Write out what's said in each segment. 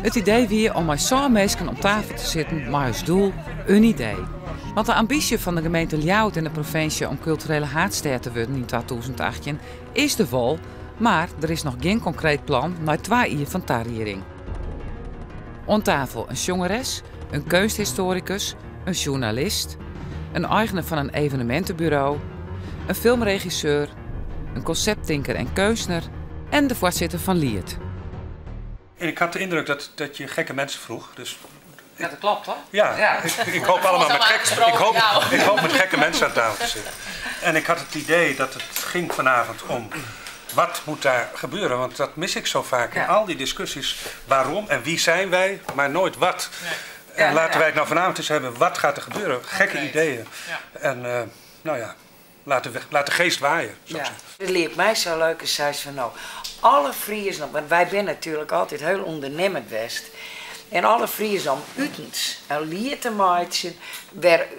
Het idee wie om met zo'n mensen om tafel te zitten, maar als doel een idee. Want de ambitie van de gemeente Ljouwert in de provincie om culturele haardstad te worden in 2018 is de vol, maar er is nog geen concreet plan naar 2 jaar van tarriering. Om tafel een jongeres, een kunsthistoricus, een journalist, een eigenaar van een evenementenbureau, een filmregisseur, een conceptdenker en kunstenaar en de voorzitter van Liert. En ik had de indruk dat je gekke mensen vroeg. Dus ja, dat klopt hoor. Ja. Ik hoop allemaal met ik hoop met gekke mensen aan tafel te zitten. En ik had het idee dat het ging vanavond om wat moet daar gebeuren. Want dat mis ik zo vaak in al die discussies. Waarom en wie zijn wij, maar nooit wat. Nee. En laten wij het nou vanavond eens hebben. Wat gaat er gebeuren? Gekke ideeën. Ja. En nou ja, laat de geest waaien. Het leert mij zo leuk als zij van nou, alle Friesen, want wij zijn natuurlijk altijd heel ondernemend geweest. En alle Friesen om uitens een lied te maken,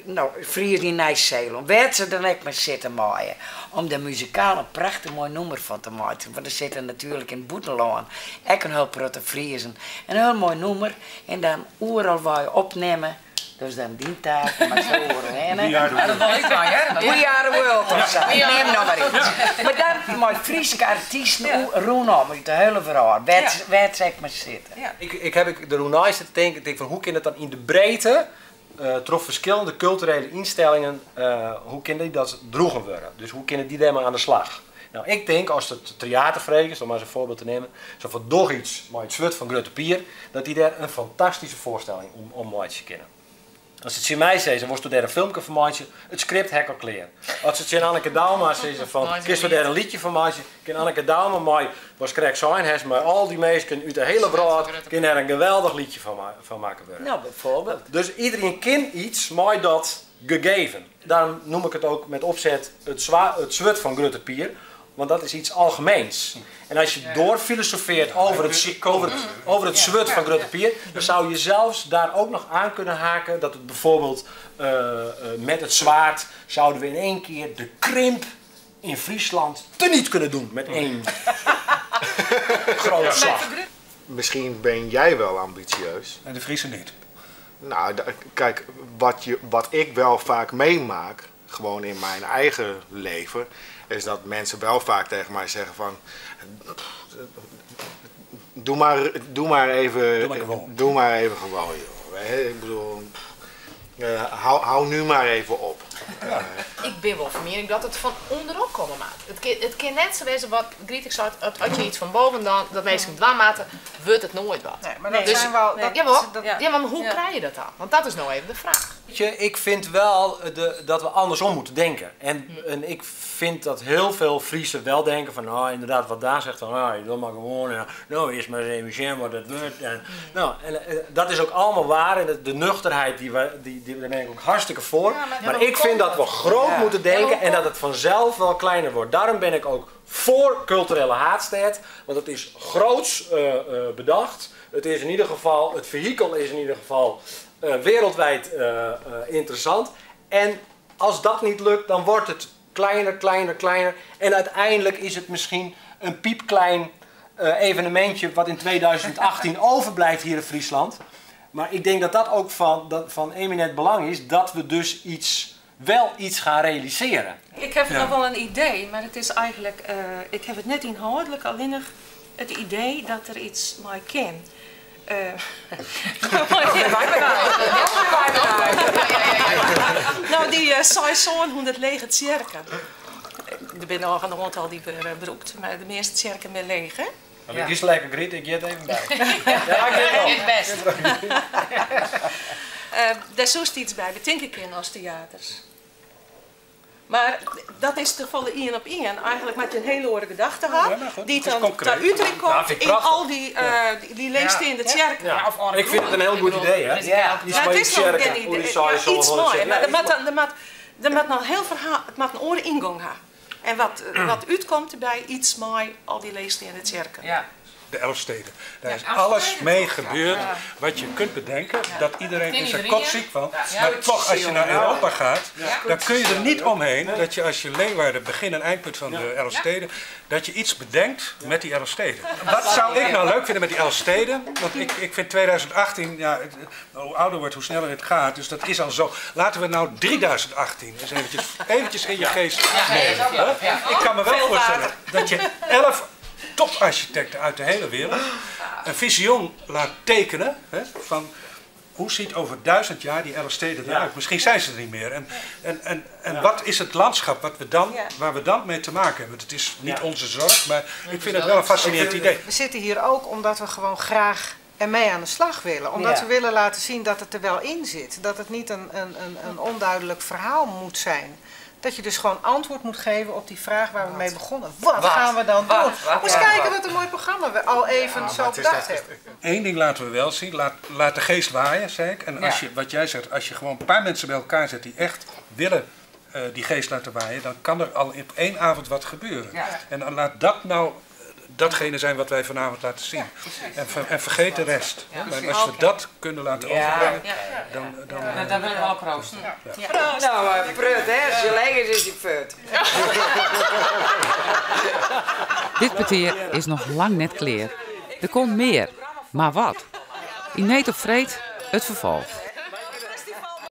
nou, Friesen in Nijs-Zeeland, waar ze dan ook maar zitten maaien. Om de muzikaal een prachtig mooi nummer van te maken. Want er zitten natuurlijk in Boetelaan ook een heel grote Friesen. Een heel mooi nummer. En dan overal waar je opnemen. Dus dan die taak, maar zo horen. Dat wil ik maar, hè? We are the world of zo. Neem nog maar iets. Maar dan met Friese artiesten, Roenam, uit de hele verhaal. Waar zeg maar zitten. Ja. Ik heb de Roenai zitten denken, ik denk van hoe kan het dan in de breedte, trof verschillende culturele instellingen, hoe kunnen die dat droegen worden? Dus hoe kunnen die daarmee aan de slag? Nou, ik denk als het theatervereniging is, om maar eens een voorbeeld te nemen, zo van toch iets, maar het zwart van Grutte Pier, dat die daar een fantastische voorstelling om mooi te kennen. Als het in mij zeggen, wordt er daar een filmpje van maken, het script hek al kleren. Als het in Anneke Dalma zeggen van, kist we daar een liedje van maken, kan Anneke Dalma mij, was correct zijn, maar al die mensen uit de hele wereld kunnen er een geweldig liedje van maken worden. Nou, bijvoorbeeld. Dus iedereen kent iets, maar dat gegeven. Daarom noem ik het ook met opzet het zwart van Grutte Pier. Want dat is iets algemeens. En als je doorfilosofeert over het zwart van Grutte Pier, dan zou je zelfs daar ook nog aan kunnen haken dat het bijvoorbeeld met het zwaard zouden we in één keer de krimp in Friesland teniet kunnen doen met één grote slag. Misschien ben jij wel ambitieus. En de Friesen niet. Nou, kijk, wat ik wel vaak meemaak, gewoon in mijn eigen leven, is dat mensen wel vaak tegen mij zeggen van, doe maar even gewoon, joh. Ik bedoel, hou nu maar even op. Ik ben wel van mening dat het van onderop komen maakt. Het kan net zo wezen wat Grietek zei, als je iets van boven dan, dat mensen dwamaten, wordt het nooit wat. Nee, maar dat zijn wel... maar hoe krijg je dat dan? Want dat is nou even de vraag. Ik vind wel dat we andersom moeten denken. En ik vind dat heel veel Friesen wel denken van, nou inderdaad wat Daan zegt, dan je doet maar gewoon, nou eerst maar eens even zien wat het wordt. En, nou, dat is ook allemaal waar en de nuchterheid, daar ben ik ook hartstikke voor. Ja, maar ik vind dat we groot moeten denken en dat het vanzelf wel kleiner wordt. Daarom ben ik ook voor culturele haardstad, want het is groots bedacht. Het is in ieder geval, het vehikel is in ieder geval wereldwijd interessant. En als dat niet lukt, dan wordt het kleiner. En uiteindelijk is het misschien een piepklein evenementje wat in 2018 overblijft hier in Friesland. Maar ik denk dat dat ook van eminent belang is, dat we dus wel iets gaan realiseren. Ik heb nog wel een idee, maar het is eigenlijk, ik heb het net inhoudelijk alleen nog het idee dat er iets mee kan. Nou, die zei zo'n hoe het leeg het cirken. Er zijn nog een aantal die beroept, maar de meeste cirken zijn leeg, hè? Ik is lekker Griet, ik get even bij. Ja, ik best. Daar zoest iets bij, dat denk ik in als theaters. Maar dat is toch wel de 1 op 1. Eigenlijk met je een hele oren gedachte had, die dan ter Utrecht komt in al die leegste in de kerk. Ja, ik vind het een heel goed idee, hè? Ja, het is nog een idee. Iets mooi, maar er moet nog heel verhaal, het moet een oren ingang hebben. En wat uitkomt erbij, iets mooi, al die leegste in de kerk. Ja. de Elfsteden. Daar is alles mee gebeurd wat je kunt bedenken. Dat iedereen is er kopziek van. Maar toch, als je naar Europa gaat, dan kun je er niet omheen dat je als je Leeuwarden begin- en eindpunt van de Elfsteden, dat je iets bedenkt met die Elfsteden. Wat zou ik nou leuk vinden met die Elfsteden? Want ik vind 2018, ja, hoe ouder wordt, hoe sneller het gaat. Dus dat is al zo. Laten we nou 3018 eens eventjes in je geest nemen. Ik kan me wel voorstellen dat je 11 toparchitecten uit de hele wereld een visioen laat tekenen van hoe ziet over 1000 jaar die Elfsteden eruit. Misschien zijn ze er niet meer. En wat is het landschap waar we dan mee te maken hebben? Het is niet onze zorg, maar ik vind het wel een fascinerend idee. We zitten hier ook omdat we gewoon graag ermee aan de slag willen. Omdat we willen laten zien dat het er wel in zit. Dat het niet een onduidelijk verhaal moet zijn. Dat je dus gewoon antwoord moet geven op die vraag waar we mee begonnen. Wat gaan we dan doen? Moet eens kijken wat een mooi programma we al even zo bedacht hebben. Eén ding laten we wel zien. Laat de geest waaien, zei ik. En als je, wat jij zegt, als je gewoon een paar mensen bij elkaar zet die echt willen die geest laten waaien, dan kan er al op 1 avond wat gebeuren. En dan laat dat nou datgene zijn wat wij vanavond laten zien. En vergeet de rest. Maar als we dat kunnen laten overbrengen, dan wil ik wel op roosten. Nou, prut, hè? Als je leeg is je fut. Dit peteer is nog lang net kleer. Er komt meer. Maar wat? In Neet op Vreed, het vervolg.